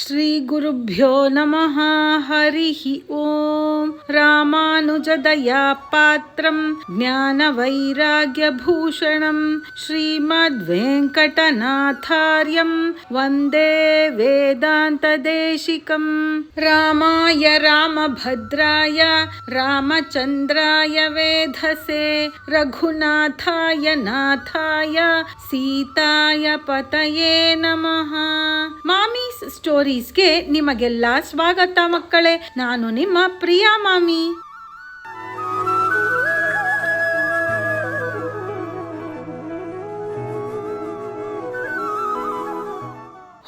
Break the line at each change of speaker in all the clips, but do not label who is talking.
ಶ್ರೀ ಗುರುಭ್ಯೋ ನಮಃ. ಹರಿಃ ಓಂ. ರಾಮಾನುಜದಯಾ ಪಾತ್ರಂ ಜ್ಞಾನ ವೈರಾಗ್ಯ ಭೂಷಣಂ ಶ್ರೀಮದ್ ವೆಂಕಟನಾಥಾರ್ಯಂ ವಂದೇ ವೇದಾಂತ ದೇಶಿಕಂ. ರಾಮಾಯ ರಾಮಭದ್ರಾಯ ರಾಮಚಂದ್ರಾಯ ವೇಧಸೆ ರಘುನಾಥಾಯ ನಾಥಾಯ ಸೀತಾಯ ಪತಯೇ ನಮಃ. ಮಾಮೀಸ್ ಸ್ಟೋರೀಸ್ಗೆ ನಿಮಗೆಲ್ಲ ಸ್ವಾಗತ ಮಕ್ಕಳೇ. ನಾನು ನಿಮ್ಮ ಪ್ರಿಯಾ ಮಾಮಿ.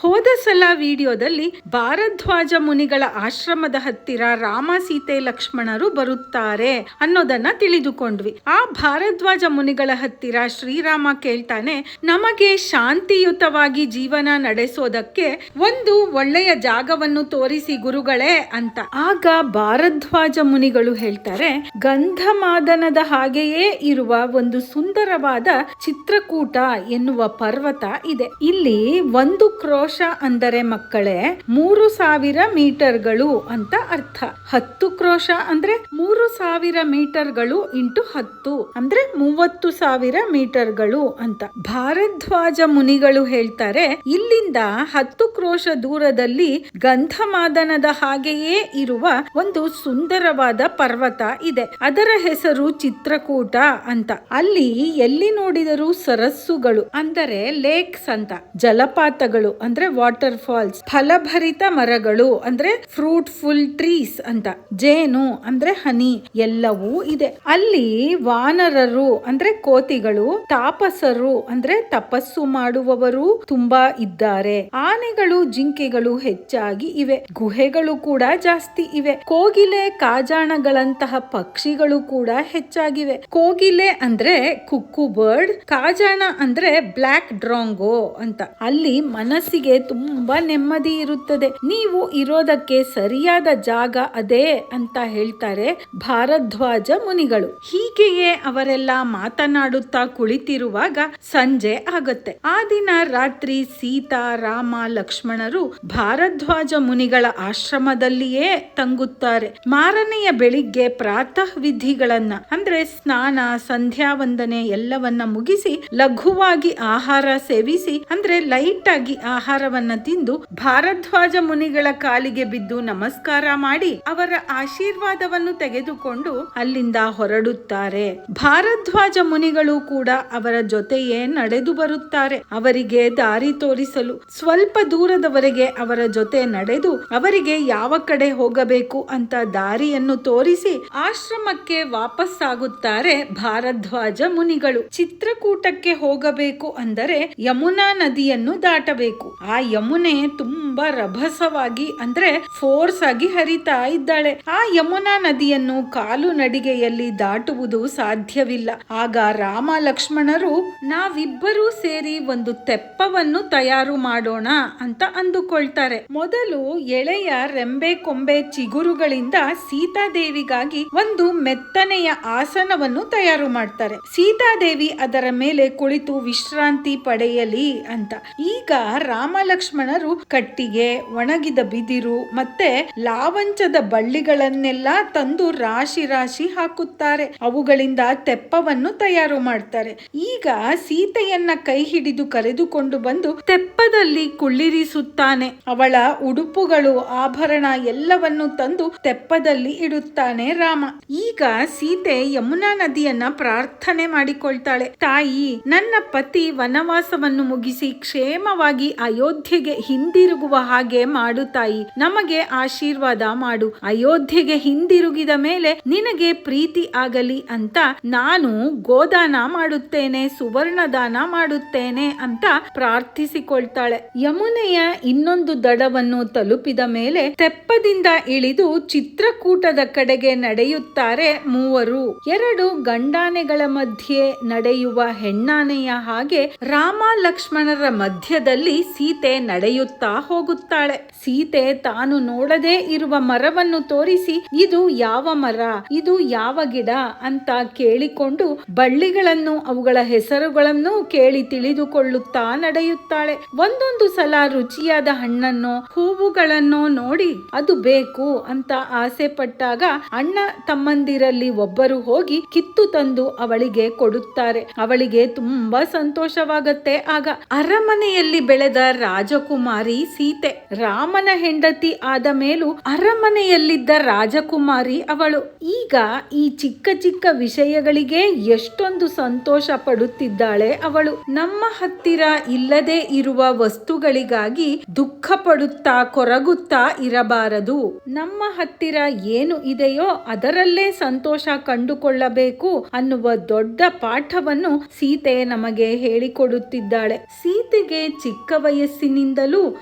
ಹೋದ ಸಲ ವಿಡಿಯೋದಲ್ಲಿ ಭಾರದ್ವಾಜ ಮುನಿಗಳ ಆಶ್ರಮದ ಹತ್ತಿರ ರಾಮ, ಸೀತೆ, ಲಕ್ಷ್ಮಣರು ಬರುತ್ತಾರೆ ಅನ್ನೋದನ್ನ ತಿಳಿದುಕೊಂಡ್ವಿ. ಆ ಭಾರದ್ವಾಜ ಮುನಿಗಳ ಹತ್ತಿರ ಶ್ರೀರಾಮ ಕೇಳ್ತಾನೆ, ನಮಗೆ ಶಾಂತಿಯುತವಾಗಿ ಜೀವನ ನಡೆಸೋದಕ್ಕೆ ಒಂದು ಒಳ್ಳೆಯ ಜಾಗವನ್ನು ತೋರಿಸಿ ಗುರುಗಳೇ ಅಂತ. ಆಗ ಭಾರದ್ವಾಜ ಮುನಿಗಳು ಹೇಳ್ತಾರೆ, ಗಂಧಮಾದನದ ಹಾಗೆಯೇ ಇರುವ ಒಂದು ಸುಂದರವಾದ ಚಿತ್ರಕೂಟ ಎನ್ನುವ ಪರ್ವತ ಇದೆ. ಇಲ್ಲಿ ಒಂದು ಕ್ರೋಶ ಅಂದರೆ ಮಕ್ಕಳೇ 3000 ಮೀಟರ್ಗಳು ಅಂತ ಅರ್ಥ. 10 ಕ್ರೋಶ ಅಂದ್ರೆ 3000 ಮೀಟರ್ಗಳು ಇಂಟು 10 ಅಂದ್ರೆ 30,000 ಮೀಟರ್ಗಳು ಅಂತ. ಭಾರದ್ವಾಜ ಮುನಿಗಳು ಹೇಳ್ತಾರೆ, ಇಲ್ಲಿಂದ 10 ಕ್ರೋಶ ದೂರದಲ್ಲಿ ಗಂಧಮಾದನದ ಹಾಗೆಯೇ ಇರುವ ಒಂದು ಸುಂದರವಾದ ಪರ್ವತ ಇದೆ. ಅದರ ಹೆಸರು ಚಿತ್ರಕೂಟ ಅಂತ. ಅಲ್ಲಿ ಎಲ್ಲಿ ನೋಡಿದರೂ ಸರಸ್ಸುಗಳು ಅಂದರೆ ಲೇಕ್ಸ್ ಅಂತ, ಜಲಪಾತಗಳು ಅಂದ್ರೆ ವಾಟರ್ ಫಾಲ್ಸ್, ಫಲಭರಿತ ಮರಗಳು ಅಂದ್ರೆ ಫ್ರೂಟ್ಫುಲ್ ಟ್ರೀಸ್ ಅಂತ, ಜೇನು ಅಂದ್ರೆ ಹನಿ ಎಲ್ಲವೂ ಇದೆ. ಅಲ್ಲಿ ವಾನರರು ಅಂದ್ರೆ ಕೋತಿಗಳು, ತಾಪಸರು ಅಂದ್ರೆ ತಪಸ್ಸು ಮಾಡುವವರು ತುಂಬಾ ಇದ್ದಾರೆ. ಆನೆಗಳು, ಜಿಂಕೆಗಳು ಹೆಚ್ಚಾಗಿ ಇವೆ. ಗುಹೆಗಳು ಕೂಡ ಜಾಸ್ತಿ ಇವೆ. ಕೋಗಿಲೆ, ಕಾಜಾಣಗಳಂತಹ ಪಕ್ಷಿಗಳು ಕೂಡ ಹೆಚ್ಚಾಗಿವೆ. ಕೋಗಿಲೆ ಅಂದ್ರೆ ಕುಕ್ಕು ಬರ್ಡ್, ಕಾಜಾಣ ಅಂದ್ರೆ ಬ್ಲ್ಯಾಕ್ ಡ್ರಾಂಗೋ ಅಂತ. ಅಲ್ಲಿ ಮನಸ್ಸಿಗೆ ತುಂಬಾ ನೆಮ್ಮದಿ ಇರುತ್ತದೆ. ನೀವು ಇರೋದಕ್ಕೆ ಸರಿಯಾದ ಜಾಗ ಅದೇ ಅಂತ ಹೇಳ್ತಾರೆ ಭಾರದ್ವಾಜ ಮುನಿಗಳು. ಹೀಗೆಯೇ ಅವರೆಲ್ಲ ಮಾತನಾಡುತ್ತಾ ಕುಳಿತಿರುವಾಗ ಸಂಜೆ ಆಗುತ್ತೆ. ಆ ದಿನ ರಾತ್ರಿ ಸೀತಾ, ರಾಮ, ಲಕ್ಷ್ಮಣರು ಭಾರದ್ವಾಜ ಮುನಿಗಳ ಆಶ್ರಮದಲ್ಲಿಯೇ ತಂಗುತ್ತಾರೆ. ಮಾರನೆಯ ಬೆಳಿಗ್ಗೆ ಪ್ರಾತಃ ವಿಧಿಗಳನ್ನ ಅಂದ್ರೆ ಸ್ನಾನ, ಸಂಧ್ಯಾ ವಂದನೆ ಎಲ್ಲವನ್ನ ಮುಗಿಸಿ ಲಘುವಾಗಿ ಆಹಾರ ಸೇವಿಸಿ ಅಂದ್ರೆ ಲೈಟ್ ಆಗಿ ಆಹಾರವನ್ನ ತಿಂದು ಭಾರದ್ವಾಜ ಮುನಿಗಳ ಕಾಲಿಗೆ ಬಿದ್ದು ನಮಸ್ಕಾರ ಮಾಡಿ ಅವರ ಆಶೀರ್ವಾದವನ್ನು ತೆಗೆದುಕೊಂಡು ಅಲ್ಲಿಂದ ಹೊರಡುತ್ತಾರೆ. ಭಾರದ್ವಾಜ ಮುನಿಗಳು ಕೂಡ ಅವರ ಜೊತೆಯೇ ನಡೆದು ಬರುತ್ತಾರೆ. ಅವರಿಗೆ ದಾರಿ ತೋರಿಸಲು ಸ್ವಲ್ಪ ದೂರದವರೆಗೆ ಅವರ ಜೊತೆ ನಡೆದು ಅವರಿಗೆ ಯಾವ ಕಡೆ ಹೋಗಬೇಕು ಅಂತ ದಾರಿಯನ್ನು ತೋರಿಸಿ ಆಶ್ರಮಕ್ಕೆ ವಾಪಸ್ಸಾಗುತ್ತಾರೆ ಭಾರದ್ವಾಜ ಮುನಿಗಳು. ಚಿತ್ರಕೂಟಕ್ಕೆ ಹೋಗಬೇಕು ಅಂದರೆ ಯಮುನಾ ನದಿಯನ್ನು ದಾಟಬೇಕು. ಆ ಯಮುನೆ ತುಂಬಾ ರಭಸವಾಗಿ ಅಂದ್ರೆ ಫೋರ್ಸ್ ಆಗಿ ಹರಿತಾ ಇದ್ದಾಳೆ. ಆ ಯಮುನಾ ನದಿಯನ್ನು ಕಾಲು ನಡಿಗೆಯಲ್ಲಿ ದಾಟುವುದು ಸಾಧ್ಯವಿಲ್ಲ. ಆಗ ರಾಮ, ಲಕ್ಷ್ಮಣರು ನಾವಿಬ್ಬರೂ ಸೇರಿ ಒಂದು ತೆಪ್ಪವನ್ನು ತಯಾರು ಮಾಡೋಣ ಅಂತ ಅಂದುಕೊಳ್ತಾರೆ. ಮೊದಲು ಎಳೆಯ ರೆಂಬೆ ಕೊಂಬೆ ಚಿಗುರುಗಳಿಂದ ಸೀತಾದೇವಿಗಾಗಿ ಒಂದು ಮೆತ್ತನೆಯ ಆಸನವನ್ನು ತಯಾರು ಮಾಡ್ತಾರೆ. ಸೀತಾದೇವಿ ಅದರ ಮೇಲೆ ಕುಳಿತು ವಿಶ್ರಾಂತಿ ಪಡೆಯಲಿ ಅಂತ. ಈಗ ರಾಮ, ಲಕ್ಷ್ಮಣರು ಕಟ್ಟಿಗೆ, ಒಣಗಿದ ಬಿದಿರು ಮತ್ತೆ ಲಾವಂಚದ ಬಳ್ಳಿಗಳನ್ನೆಲ್ಲ ತಂದು ರಾಶಿ ರಾಶಿ ಹಾಕುತ್ತಾರೆ. ಅವುಗಳಿಂದ ತೆಪ್ಪವನ್ನು ತಯಾರು ಮಾಡ್ತಾರೆ. ಈಗ ಸೀತೆಯನ್ನ ಕೈ ಹಿಡಿದು ಕರೆದುಕೊಂಡು ಬಂದು ತೆಪ್ಪದಲ್ಲಿ ಕುಳ್ಳಿರಿಸುತ್ತಾನೆ. ಅವಳ ಉಡುಪುಗಳು, ಆಭರಣ ಎಲ್ಲವನ್ನು ತಂದು ತೆಪ್ಪದಲ್ಲಿ ಇಡುತ್ತಾನೆ ರಾಮ. ಈಗ ಸೀತೆ ಯಮುನಾ ನದಿಯನ್ನ ಪ್ರಾರ್ಥನೆ ಮಾಡಿಕೊಳ್ತಾಳೆ. ತಾಯಿ, ನನ್ನ ಪತಿ ವನವಾಸವನ್ನು ಮುಗಿಸಿ ಕ್ಷೇಮವಾಗಿ ಅಯೋಧ್ಯೆಗೆ ಹಿಂದಿರುಗುವ ಹಾಗೆ ಮಾಡು ತಾಯಿ, ನಮಗೆ ಆಶೀರ್ವಾದ ಮಾಡು. ಅಯೋಧ್ಯೆಗೆ ಹಿಂದಿರುಗಿದ ಮೇಲೆ ನಿನಗೆ ಪ್ರೀತಿ ಆಗಲಿ ಅಂತ ನಾನು ಗೋದಾನ ಮಾಡುತ್ತೇನೆ, ಸುವರ್ಣ ದಾನ ಮಾಡುತ್ತೇನೆ ಅಂತ ಪ್ರಾರ್ಥಿಸಿಕೊಳ್ತಾಳೆ. ಯಮುನೆಯ ಇನ್ನೊಂದು ದಡವನ್ನು ತಲುಪಿದ ಮೇಲೆ ತೆಪ್ಪದಿಂದ ಇಳಿದು ಚಿತ್ರಕೂಟದ ಕಡೆಗೆ ನಡೆಯುತ್ತಾರೆ ಮೂವರು. 2 ಗಂಡಾನೆಗಳ ಮಧ್ಯೆ ನಡೆಯುವ ಹೆಣ್ಣಾನೆಯ ಹಾಗೆ ರಾಮ, ಲಕ್ಷ್ಮಣರ ಮಧ್ಯದಲ್ಲಿ ಸೀತೆ ನಡೆಯುತ್ತಾ ಹೋಗ್ತಾಳೆ. ಹೋಗುತ್ತಾಳೆ. ಸೀತೆ ತಾನು ನೋಡದೇ ಇರುವ ಮರವನ್ನು ತೋರಿಸಿ ಇದು ಯಾವ ಮರ, ಇದು ಯಾವ ಗಿಡ ಅಂತ ಕೇಳಿಕೊಂಡು ಬಳ್ಳಿಗಳನ್ನು ಅವುಗಳ ಹೆಸರುಗಳನ್ನು ಕೇಳಿ ತಿಳಿದುಕೊಳ್ಳುತ್ತಾ ನಡೆಯುತ್ತಾಳೆ. ಒಂದೊಂದು ಸಲ ರುಚಿಯಾದ ಹಣ್ಣನ್ನು ಹೂವುಗಳನ್ನು ನೋಡಿ ಅದು ಬೇಕು ಅಂತ ಆಸೆ ಪಟ್ಟಾಗ ಅಣ್ಣ ತಮ್ಮಂದಿರಲ್ಲಿ ಒಬ್ಬರು ಹೋಗಿ ಕಿತ್ತು ತಂದು ಅವಳಿಗೆ ಕೊಡುತ್ತಾರೆ. ಅವಳಿಗೆ ತುಂಬಾ ಸಂತೋಷವಾಗತ್ತೆ. ಆಗ ಅರಮನೆಯಲ್ಲಿ ಬೆಳೆದ ರಾಜಕುಮಾರಿ ಸೀತೆ. ರಾಮನ ಹೆಂಡತಿ ಆದ ಮೇಲೂ ಅರಮನೆಯಲ್ಲಿದ್ದ ರಾಜಕುಮಾರಿ ಅವಳು. ಈಗ ಈ ಚಿಕ್ಕ ಚಿಕ್ಕ ವಿಷಯಗಳಿಗೆ ಎಷ್ಟೊಂದು ಸಂತೋಷ ಪಡುತ್ತಿದ್ದಾಳೆ ಅವಳು. ನಮ್ಮ ಹತ್ತಿರ ಇಲ್ಲದೆ ಇರುವ ವಸ್ತುಗಳಿಗಾಗಿ ದುಃಖ ಪಡುತ್ತಾ ಕೊರಗುತ್ತಾ ಇರಬಾರದು. ನಮ್ಮ ಹತ್ತಿರ ಏನು ಇದೆಯೋ ಅದರಲ್ಲೇ ಸಂತೋಷ ಕಂಡುಕೊಳ್ಳಬೇಕು ಅನ್ನುವ ದೊಡ್ಡ ಪಾಠವನ್ನು ಸೀತೆ ನಮಗೆ ಹೇಳಿಕೊಡುತ್ತಿದ್ದಾಳೆ. ಸೀತೆಗೆ ಚಿಕ್ಕ ವಯಸ್ಸಿನಿಂದಲೂ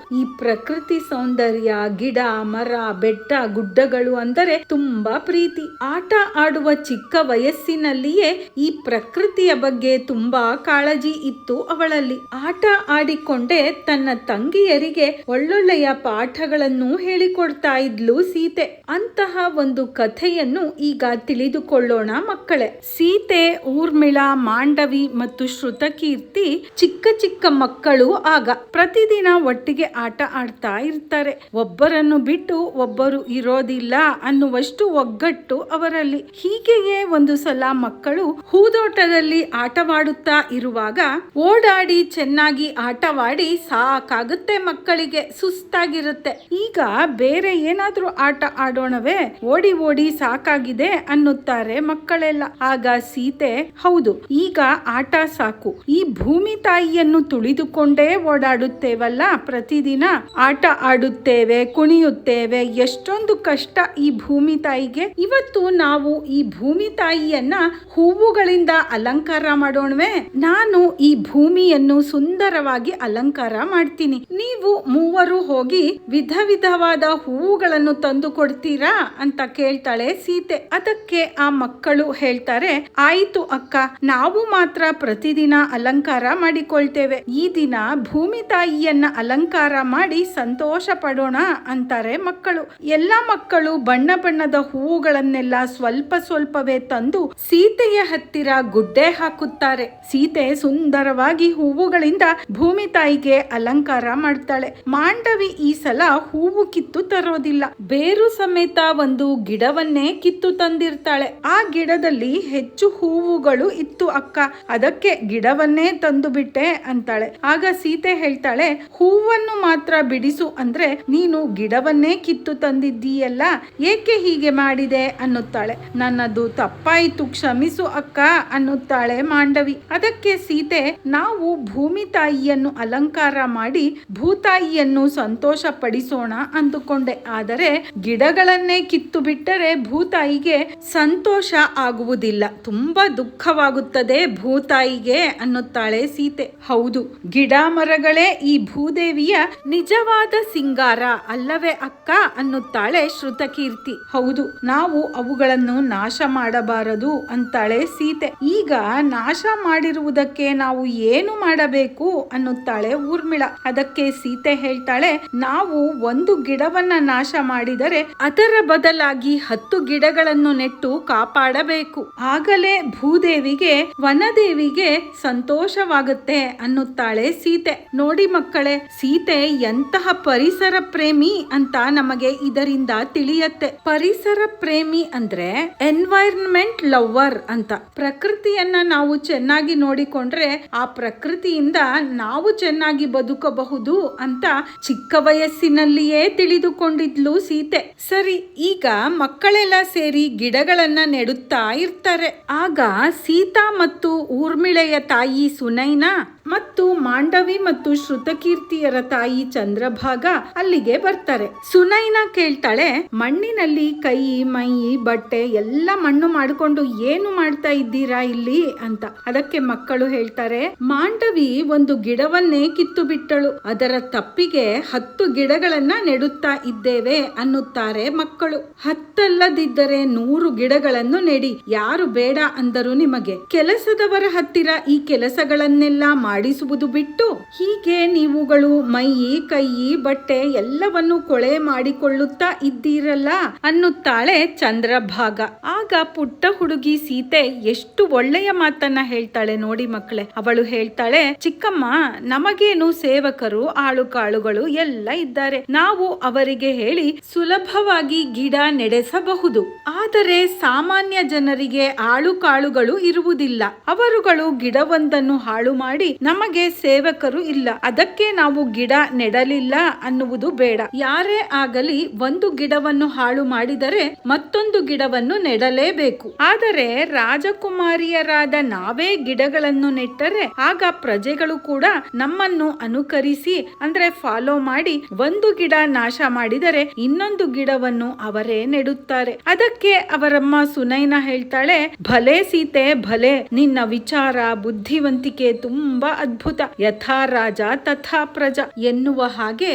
ಈ ಪ್ರಕೃತಿ ಸೌಂದರ್ಯ, ಗಿಡ ಮರ ಬೆಟ್ಟ ಗುಡ್ಡಗಳು ಅಂದರೆ ತುಂಬಾ ಪ್ರೀತಿ. ಆಟ ಆಡುವ ಚಿಕ್ಕ ವಯಸ್ಸಿನಲ್ಲಿಯೇ ಈ ಪ್ರಕೃತಿಯ ಬಗ್ಗೆ ತುಂಬಾ ಕಾಳಜಿ ಇತ್ತು ಅವಳಲ್ಲಿ. ಆಟ ಆಡಿಕೊಂಡೇ ತನ್ನ ತಂಗಿಯರಿಗೆ ಒಳ್ಳೊಳ್ಳೆಯ ಪಾಠಗಳನ್ನು ಹೇಳಿಕೊಡ್ತಾ ಇದ್ಲು ಸೀತೆ. ಅಂತಹ ಒಂದು ಕಥೆಯನ್ನು ಈಗ ತಿಳಿದುಕೊಳ್ಳೋಣ ಮಕ್ಕಳೇ. ಸೀತೆ, ಊರ್ಮಿಳಾ, ಮಾಂಡವಿ ಮತ್ತು ಶ್ರುತಕೀರ್ತಿ ಚಿಕ್ಕ ಚಿಕ್ಕ ಮಕ್ಕಳು. ಆಗ ಪ್ರತಿದಿನ ಒಟ್ಟಿಗೆ ಆಟ ಆಡ್ತಾ ಇರ್ತಾರೆ. ಒಬ್ಬರನ್ನು ಬಿಟ್ಟು ಒಬ್ಬರು ಇರೋದಿಲ್ಲ ಅನ್ನುವಷ್ಟು ಒಗ್ಗಟ್ಟು ಅವರಲ್ಲಿ. ಹೀಗೆಯೇ ಒಂದು ಸಲ ಮಕ್ಕಳು ಹೂದೋಟದಲ್ಲಿ ಆಟವಾಡುತ್ತಾ ಇರುವಾಗ ಓಡಾಡಿ ಚೆನ್ನಾಗಿ ಆಟವಾಡಿ ಸಾಕಾಗುತ್ತೆ ಮಕ್ಕಳಿಗೆ, ಸುಸ್ತಾಗಿರುತ್ತೆ. ಈಗ ಬೇರೆ ಏನಾದ್ರೂ ಆಟ ಆಡೋಣವೇ, ಓಡಿ ಓಡಿ ಸಾಕಾಗಿದೆ ಅನ್ನುತ್ತಾರೆ ಮಕ್ಕಳೆಲ್ಲ. ಆಗ ಸೀತೆ, ಹೌದು ಈಗ ಆಟ ಸಾಕು, ಈ ಭೂಮಿ ತಾಯಿಯನ್ನು ತುಳಿದುಕೊಂಡೇ ಓಡಾಡುತ್ತೇವಲ್ಲ, ಪ್ರತಿದಿನ ಆಟ ಆಡುತ್ತೇವೆ, ಕುಣಿಯುತ್ತೇವೆ, ಎಷ್ಟೊಂದು ಕಷ್ಟ ಈ ಭೂಮಿ ತಾಯಿಗೆ. ಇವತ್ತು ನಾವು ಈ ಭೂಮಿ ತಾಯಿಯನ್ನ ಹೂವುಗಳಿಂದ ಅಲಂಕಾರ ಮಾಡೋಣವೇ? ನಾನು ಈ ಭೂಮಿಯನ್ನು ಸುಂದರವಾಗಿ ಅಲಂಕಾರ ಮಾಡ್ತೀನಿ, ನೀವು ಮೂವರು ಹೋಗಿ ವಿಧ ವಿಧವಾದ ಹೂವುಗಳನ್ನು ತಂದು ಕೊಡ್ತೀರಾ ಅಂತ ಕೇಳ್ತಾಳೆ ಸೀತೆ. ಅದಕ್ಕೆ ಆ ಮಕ್ಕಳು ಹೇಳ್ತಾರೆ, ಆಯ್ತು ಅಕ್ಕ, ನಾವು ಮಾತ್ರ ಪ್ರತಿದಿನ ಅಲಂಕಾರ ಮಾಡಿಕೊಳ್ತೇವೆ, ಈ ದಿನ ಭೂಮಿ ತಾಯಿಯನ್ನ ಅಲಂಕಾರ ಮಾಡಿ ಸಂತೋಷ ಪಡೋಣ ಅಂತಾರೆ ಮಕ್ಕಳು. ಎಲ್ಲ ಮಕ್ಕಳು ಬಣ್ಣ ಬಣ್ಣದ ಹೂವುಗಳನ್ನೆಲ್ಲ ಸ್ವಲ್ಪ ಸ್ವಲ್ಪವೇ ತಂದು ಸೀತೆಯ ಹತ್ತಿರ ಗುಡ್ಡೆ ಹಾಕುತ್ತಾರೆ. ಸೀತೆ ಸುಂದರವಾಗಿ ಹೂವುಗಳಿಂದ ಭೂಮಿ ತಾಯಿಗೆ ಅಲಂಕಾರ ಮಾಡ್ತಾಳೆ. ಮಾಂಡವಿ ಈ ಸಲ ಹೂವು ಕಿತ್ತು ತರೋದಿಲ್ಲ, ಬೇರು ಸಮೇತ ಒಂದು ಗಿಡವನ್ನೇ ಕಿತ್ತು ತಂದಿರ್ತಾಳೆ. ಆ ಗಿಡದಲ್ಲಿ ಹೆಚ್ಚು ಹೂವುಗಳು ಇತ್ತು ಅಕ್ಕ, ಅದಕ್ಕೆ ಗಿಡವನ್ನೇ ತಂದು ಬಿಟ್ಟೆ ಅಂತಾಳೆ. ಆಗ ಸೀತೆ ಹೇಳ್ತಾಳೆ, ಹೂವನ್ನು ಮಾತ್ರ ಬಿಡಿಸು ಅಂದ್ರೆ ನೀನು ಗಿಡವನ್ನೇ ಕಿತ್ತು ತಂದಿದ್ದೀಯಲ್ಲ, ಏಕೆ ಹೀಗೆ ಮಾಡಿದೆ ಅನ್ನುತ್ತಾಳೆ. ನನ್ನದು ತಪ್ಪಾಯಿತು, ಕ್ಷಮಿಸು ಅಕ್ಕ ಅನ್ನುತ್ತಾಳೆ ಮಾಂಡವಿ. ಅದಕ್ಕೆ ಸೀತೆ, ನಾವು ಭೂಮಿ ತಾಯಿಯನ್ನು ಅಲಂಕಾರ ಮಾಡಿ ಭೂತಾಯಿಯನ್ನು ಸಂತೋಷ ಪಡಿಸೋಣ ಅಂದುಕೊಂಡೆ, ಆದರೆ ಗಿಡಗಳನ್ನೇ ಕಿತ್ತು ಬಿಟ್ಟರೆ ಭೂತಾಯಿಗೆ ಸಂತೋಷ ಆಗುವುದಿಲ್ಲ, ತುಂಬಾ ದುಃಖವಾಗುತ್ತದೆ ಭೂತಾಯಿಗೆ ಅನ್ನುತ್ತಾಳೆ ಸೀತೆ. ಹೌದು, ಗಿಡ ಮರಗಳೇ ಈ ಭೂದೇವಿಯ ನಿಜವಾದ ಸಿಂಗಾರ ಅಲ್ಲವೇ ಅಕ್ಕ ಅನ್ನುತ್ತಾಳೆ ಶ್ರುತಕೀರ್ತಿ. ಹೌದು, ನಾವು ಅವುಗಳನ್ನು ನಾಶ ಮಾಡಬಾರದು ಅಂತಾಳೆ ಸೀತೆ. ಈಗ ನಾಶ ಮಾಡಿರುವುದಕ್ಕೆ ನಾವು ಏನು ಮಾಡಬೇಕು ಅನ್ನುತ್ತಾಳೆ ಊರ್ಮಿಳಾ. ಅದಕ್ಕೆ ಸೀತೆ ಹೇಳ್ತಾಳೆ, ನಾವು ಒಂದು ಗಿಡವನ್ನ ನಾಶ ಮಾಡಿದರೆ ಅದರ ಬದಲಾಗಿ 10 ಗಿಡಗಳನ್ನು ನೆಟ್ಟು ಕಾಪಾಡಬೇಕು, ಆಗಲೇ ಭೂದೇವಿಗೆ ವನದೇವಿಗೆ ಸಂತೋಷವಾಗುತ್ತೆ ಅನ್ನುತ್ತಾಳೆ ಸೀತೆ. ನೋಡಿ ಮಕ್ಕಳೇ, ಸೀತೆ ಎಂತಹ ಪರಿಸರ ಪ್ರೇಮಿ ಅಂತ ನಮಗೆ ಇದರಿಂದ ತಿಳಿಯತ್ತೆ. ಪರಿಸರ ಪ್ರೇಮಿ ಅಂದ್ರೆ ಎನ್ವೈರನ್ಮೆಂಟ್ ಲವರ್ ಅಂತ. ಪ್ರಕೃತಿಯನ್ನ ನಾವು ಚೆನ್ನಾಗಿ ನೋಡಿಕೊಂಡ್ರೆ ಆ ಪ್ರಕೃತಿಯಿಂದ ನಾವು ಚೆನ್ನಾಗಿ ಬದುಕಬಹುದು ಅಂತ ಚಿಕ್ಕ ವಯಸ್ಸಿನಲ್ಲಿಯೇ ತಿಳಿದುಕೊಂಡಿದ್ಲು ಸೀತೆ. ಸರಿ, ಈಗ ಮಕ್ಕಳೆಲ್ಲ ಸೇರಿ ಗಿಡಗಳನ್ನ ನೆಡುತ್ತಾ ಇರ್ತಾರೆ. ಆಗ ಸೀತಾ ಮತ್ತು ಊರ್ಮಿಳೆಯ ತಾಯಿ ಸುನೈನಾ ಮತ್ತು ಮಾಂಡವಿ ಮತ್ತು ಶ್ರುತಕೀರ್ತಿಯರ ತಾಯಿ ಚಂದ್ರಭಾಗ ಅಲ್ಲಿಗೆ ಬರ್ತಾರೆ. ಸುನೈನಾ ಕೇಳ್ತಾಳೆ, ಮಣ್ಣಿನಲ್ಲಿ ಕೈ ಮೈ ಬಟ್ಟೆ ಎಲ್ಲ ಮಣ್ಣು ಮಾಡಿಕೊಂಡು ಏನು ಮಾಡ್ತಾ ಇದ್ದೀರಾ ಇಲ್ಲಿ ಅಂತ. ಅದಕ್ಕೆ ಮಕ್ಕಳು ಹೇಳ್ತಾರೆ, ಮಾಂಡವಿ ಒಂದು ಗಿಡವನ್ನೇ ಕಿತ್ತು ಬಿಟ್ಟಳು, ಅದರ ತಪ್ಪಿಗೆ 10 ಗಿಡಗಳನ್ನ ನೆಡುತ್ತಾ ಇದ್ದೇವೆ ಅನ್ನುತ್ತಾರೆ ಮಕ್ಕಳು. 10 ಅಲ್ಲದಿದ್ದರೆ 100 ಗಿಡಗಳನ್ನು ನೆಡಿ, ಯಾರು ಬೇಡ ಅಂದರು ನಿಮಗೆ? ಕೆಲಸದವರ ಹತ್ತಿರ ಈ ಕೆಲಸಗಳನ್ನೆಲ್ಲ ಮಾಡಿ ಮಾಡಿಸುವುದು ಬಿಟ್ಟು ಹೀಗೆ ನೀವುಗಳು ಮೈ ಕೈ ಬಟ್ಟೆ ಎಲ್ಲವನ್ನು ಕೊಳೆ ಮಾಡಿಕೊಳ್ಳುತ್ತಾ ಇದ್ದೀರಲ್ಲ ಅನ್ನುತ್ತಾಳೆ ಚಂದ್ರಭಾಗ. ಆಗ ಪುಟ್ಟ ಹುಡುಗಿ ಸೀತೆ ಎಷ್ಟು ಒಳ್ಳೆಯ ಮಾತನ್ನ ಹೇಳ್ತಾಳೆ ನೋಡಿ ಮಕ್ಕಳೇ. ಅವಳು ಹೇಳ್ತಾಳೆ, ಚಿಕ್ಕಮ್ಮ, ನಮಗೇನು ಸೇವಕರು ಆಳು ಕಾಳುಗಳು ಎಲ್ಲ ಇದ್ದಾರೆ, ನಾವು ಅವರಿಗೆ ಹೇಳಿ ಸುಲಭವಾಗಿ ಗಿಡ ನಡೆಸಬಹುದು. ಆದರೆ ಸಾಮಾನ್ಯ ಜನರಿಗೆ ಆಳು ಕಾಳುಗಳು ಇರುವುದಿಲ್ಲ. ಅವರುಗಳು ಗಿಡವೊಂದನ್ನು ಹಾಳು ಮಾಡಿ ನಮಗೆ ಸೇವಕರು ಇಲ್ಲ, ಅದಕ್ಕೆ ನಾವು ಗಿಡ ನೆಡಲಿಲ್ಲ ಅನ್ನುವುದು ಬೇಡ. ಯಾರೇ ಆಗಲಿ ಒಂದು ಗಿಡವನ್ನು ಹಾಳು ಮಾಡಿದರೆ ಮತ್ತೊಂದು ಗಿಡವನ್ನು ನೆಡಲೇಬೇಕು. ಆದರೆ ರಾಜಕುಮಾರಿಯರಾದ ನಾವೇ ಗಿಡಗಳನ್ನು ನೆಟ್ಟರೆ ಆಗ ಪ್ರಜೆಗಳು ಕೂಡ ನಮ್ಮನ್ನು ಅನುಕರಿಸಿ ಅಂದ್ರೆ ಫಾಲೋ ಮಾಡಿ ಒಂದು ಗಿಡ ನಾಶ ಮಾಡಿದರೆ ಇನ್ನೊಂದು ಗಿಡವನ್ನು ಅವರೇ ನೆಡುತ್ತಾರೆ. ಅದಕ್ಕೆ ಅವರಮ್ಮ ಸುನೈನಾ ಹೇಳ್ತಾಳೆ, ಭಲೆ ಸೀತೆ ಭಲೆ, ನಿನ್ನ ವಿಚಾರ ಬುದ್ಧಿವಂತಿಕೆ ತುಂಬಾ ಅದ್ಭುತ. ಯಥಾ ರಾಜ ತಥಾ ಪ್ರಜಾ ಎನ್ನುವ ಹಾಗೆ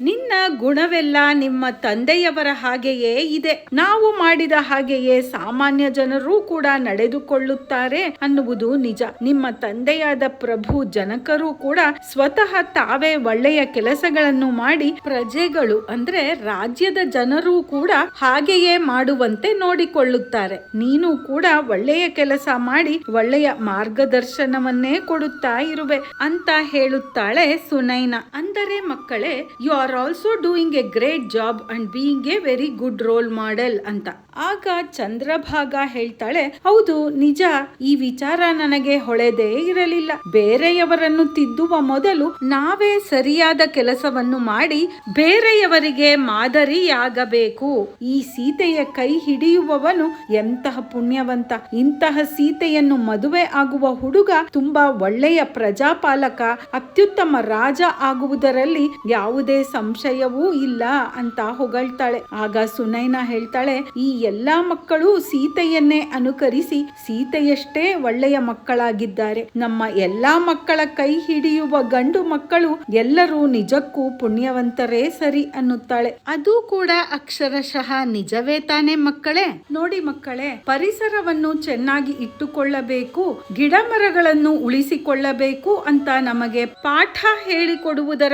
ನಿನ್ನ ಗುಣವೆಲ್ಲ ನಿಮ್ಮ ತಂದೆಯವರ ಹಾಗೆಯೇ ಇದೆ. ನಾವು ಮಾಡಿದ ಹಾಗೆಯೇ ಸಾಮಾನ್ಯ ಜನರು ಕೂಡ ನಡೆದುಕೊಳ್ಳುತ್ತಾರೆ ಅನ್ನುವುದು ನಿಜ. ನಿಮ್ಮ ತಂದೆಯಾದ ಪ್ರಭು ಜನಕರು ಕೂಡ ಸ್ವತಃ ತಾವೇ ಒಳ್ಳೆಯ ಕೆಲಸಗಳನ್ನು ಮಾಡಿ ಪ್ರಜೆಗಳು ಅಂದ್ರೆ ರಾಜ್ಯದ ಜನರು ಕೂಡ ಹಾಗೆಯೇ ಮಾಡುವಂತೆ ನೋಡಿಕೊಳ್ಳುತ್ತಾರೆ. ನೀನು ಕೂಡ ಒಳ್ಳೆಯ ಕೆಲಸ ಮಾಡಿ ಒಳ್ಳೆಯ ಮಾರ್ಗದರ್ಶನವನ್ನೇ ಕೊಡುತ್ತಾ ಇರುವೆ ಅಂತ ಹೇಳುತ್ತಾಳೆ ಸುನೈನಾ. ಅಂದರೆ ಮಕ್ಕಳೇ, you are also doing a great job and being a very good role model ಅಂತ. ಆಗ ಚಂದ್ರಭಾಗ ಹೇಳ್ತಾಳೆ, ಹೌದು ನಿಜ, ಈ ವಿಚಾರ ನನಗೆ ಹೊಳೆದೇ ಇರಲಿಲ್ಲ. ಬೇರೆಯವರನ್ನು ತಿದ್ದುವ ಮೊದಲು ನಾವೇ ಸರಿಯಾದ ಕೆಲಸವನ್ನು ಮಾಡಿ ಬೇರೆಯವರಿಗೆ ಮಾದರಿಯಾಗಬೇಕು. ಈ ಸೀತೆಯ ಕೈ ಹಿಡಿಯುವವನು ಎಂತಹ ಪುಣ್ಯವಂತ. ಇಂತಹ ಸೀತೆಯನ್ನು ಮದುವೆ ಆಗುವ ಹುಡುಗ ತುಂಬಾ ಒಳ್ಳೆಯ ಪ್ರಜಾಪಾಲಕ, ಅತ್ಯುತ್ತಮ ರಾಜ ಆಗುವುದರಲ್ಲಿ ಯಾವುದೇ ಸಂಶಯವೂ ಇಲ್ಲ ಅಂತ ಹೊಗಳ್ತಾಳೆ. ಆಗ ಸುನೈನಾ ಹೇಳ್ತಾಳೆ, ಈ ಎಲ್ಲಾ ಮಕ್ಕಳು ಸೀತೆಯನ್ನೇ ಅನುಕರಿಸಿ ಸೀತೆಯಷ್ಟೇ ಒಳ್ಳೆಯ ಮಕ್ಕಳಾಗಿದ್ದಾರೆ. ನಮ್ಮ ಎಲ್ಲಾ ಮಕ್ಕಳ ಕೈ ಹಿಡಿಯುವ ಗಂಡು ಮಕ್ಕಳು ಎಲ್ಲರೂ ನಿಜಕ್ಕೂ ಪುಣ್ಯವಂತರೇ ಸರಿ ಅನ್ನುತ್ತಾಳೆ. ಅದು ಕೂಡ ಅಕ್ಷರಶಃ ನಿಜವೇ ತಾನೇ ಮಕ್ಕಳೇ. ನೋಡಿ ಮಕ್ಕಳೇ, ಪರಿಸರವನ್ನು ಚೆನ್ನಾಗಿ ಇಟ್ಟುಕೊಳ್ಳಬೇಕು, ಗಿಡ ಮರಗಳನ್ನು ಉಳಿಸಿಕೊಳ್ಳಬೇಕು ಅಂತ ನಮಗೆ ಪಾಠ ಹೇಳಿಕೊಡುವುದರ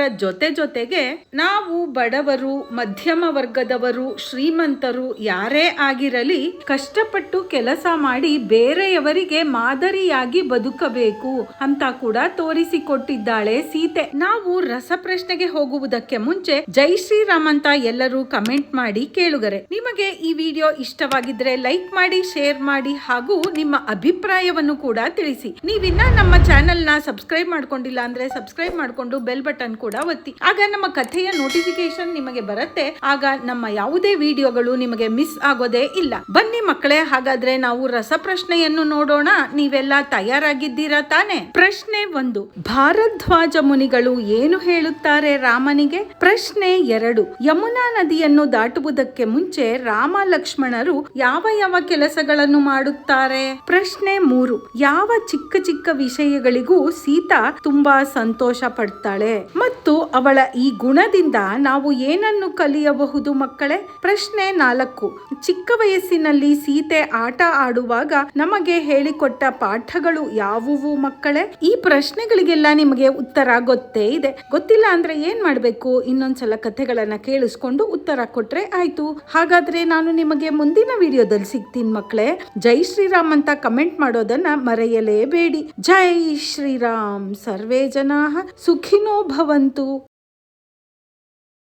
ಜೊತೆಗೆ ನಾವು ಬಡವರು, ಮಧ್ಯಮ ವರ್ಗದವರು, ಶ್ರೀಮಂತರು ಯಾರೇ ಆಗಿರಲಿ ಕಷ್ಟಪಟ್ಟು ಕೆಲಸ ಮಾಡಿ ಬೇರೆಯವರಿಗೆ ಮಾದರಿಯಾಗಿ ಬದುಕಬೇಕು ಅಂತ ಕೂಡ ತೋರಿಸಿಕೊಟ್ಟಿದ್ದಾಳೆ ಸೀತೆ. ನಾವು ರಸಪ್ರಶ್ನೆಗೆ ಹೋಗುವುದಕ್ಕೆ ಮುಂಚೆ ಜೈ ಶ್ರೀರಾಮ್ ಅಂತ ಎಲ್ಲರೂ ಕಮೆಂಟ್ ಮಾಡಿ ಕೇಳುಗರೆ. ನಿಮಗೆ ಈ ವಿಡಿಯೋ ಇಷ್ಟವಾಗಿದ್ರೆ ಲೈಕ್ ಮಾಡಿ, ಶೇರ್ ಮಾಡಿ ಹಾಗೂ ನಿಮ್ಮ ಅಭಿಪ್ರಾಯವನ್ನು ಕೂಡ ತಿಳಿಸಿ. ನೀವಿನ್ನ ನಮ್ಮ ಚಾನೆಲ್ ನ ಸಬ್ಸ್ಕ್ರೈಬ್ ಮಾಡ್ಕೊಂಡಿಲ್ಲ ಅಂದ್ರೆ ಸಬ್ಸ್ಕ್ರೈಬ್ ಮಾಡ್ಕೊಂಡು ಬೆಲ್ ಬಟನ್ ಕೂಡ ಒತ್ತಿ. ಆಗ ನಮ್ಮ ಕಥೆಯ ನೋಟಿಫಿಕೇಶನ್ ನಿಮಗೆ ಬರುತ್ತೆ. ಆಗ ನಮ್ಮ ಯಾವುದೇ ವಿಡಿಯೋಗಳು ನಿಮಗೆ ಮಿಸ್ ಆಗೋದೇ ಇಲ್ಲ. ಬನ್ನಿ ಮಕ್ಕಳೇ, ಹಾಗಾದ್ರೆ ನಾವು ರಸಪ್ರಶ್ನೆಯನ್ನು ನೋಡೋಣ. ನೀವೆಲ್ಲ ತಯಾರಾಗಿದ್ದೀರಾ ತಾನೆ? ಪ್ರಶ್ನೆ 1, ಭಾರದ್ವಾಜ ಮುನಿಗಳು ಏನು ಹೇಳುತ್ತಾರೆ ರಾಮನಿಗೆ? ಪ್ರಶ್ನೆ 2, ಯಮುನಾ ನದಿಯನ್ನು ದಾಟುವುದಕ್ಕೆ ಮುಂಚೆ ರಾಮ ಲಕ್ಷ್ಮಣರು ಯಾವ ಯಾವ ಕೆಲಸಗಳನ್ನು ಮಾಡುತ್ತಾರೆ? ಪ್ರಶ್ನೆ 3, ಯಾವ ಚಿಕ್ಕ ಚಿಕ್ಕ ವಿಷಯಗಳಿಗೂ ಸೀತಾ ತುಂಬಾ ಸಂತೋಷ ಪಡ್ತಾಳೆ ಮತ್ತು ಅವಳ ಈ ಗುಣದಿಂದ ನಾವು ಏನನ್ನು ಕಲಿಯಬಹುದು ಮಕ್ಕಳೇ? ಪ್ರಶ್ನೆ 4, ಚಿಕ್ಕ ವಯಸ್ಸಿನಲ್ಲಿ ಸೀತೆ ಆಟ ಆಡುವಾಗ ನಮಗೆ ಹೇಳಿಕೊಟ್ಟ ಪಾಠಗಳು ಯಾವುವು ಮಕ್ಕಳೇ? ಈ ಪ್ರಶ್ನೆಗಳಿಗೆಲ್ಲ ನಿಮಗೆ ಉತ್ತರ ಗೊತ್ತೇ ಇದೆ. ಗೊತ್ತಿಲ್ಲ ಅಂದ್ರೆ ಏನ್ ಮಾಡ್ಬೇಕು? ಇನ್ನೊಂದ್ಸಲ ಕಥೆಗಳನ್ನ ಕೇಳಿಸ್ಕೊಂಡು ಉತ್ತರ ಕೊಟ್ರೆ ಆಯ್ತು. ಹಾಗಾದ್ರೆ ನಾನು ನಿಮಗೆ ಮುಂದಿನ ವಿಡಿಯೋದಲ್ಲಿ ಸಿಗ್ತೀನಿ ಮಕ್ಕಳೇ. ಜೈ ಶ್ರೀರಾಮ್ ಅಂತ ಕಮೆಂಟ್ ಮಾಡೋದನ್ನ ಮರೆಯಲೇಬೇಡಿ. ಜೈ ಶ್ರೀರಾಮ್. ಸರ್ವೇ ಜನಾಃ ಸುಖಿನೋ ಭವಂತು.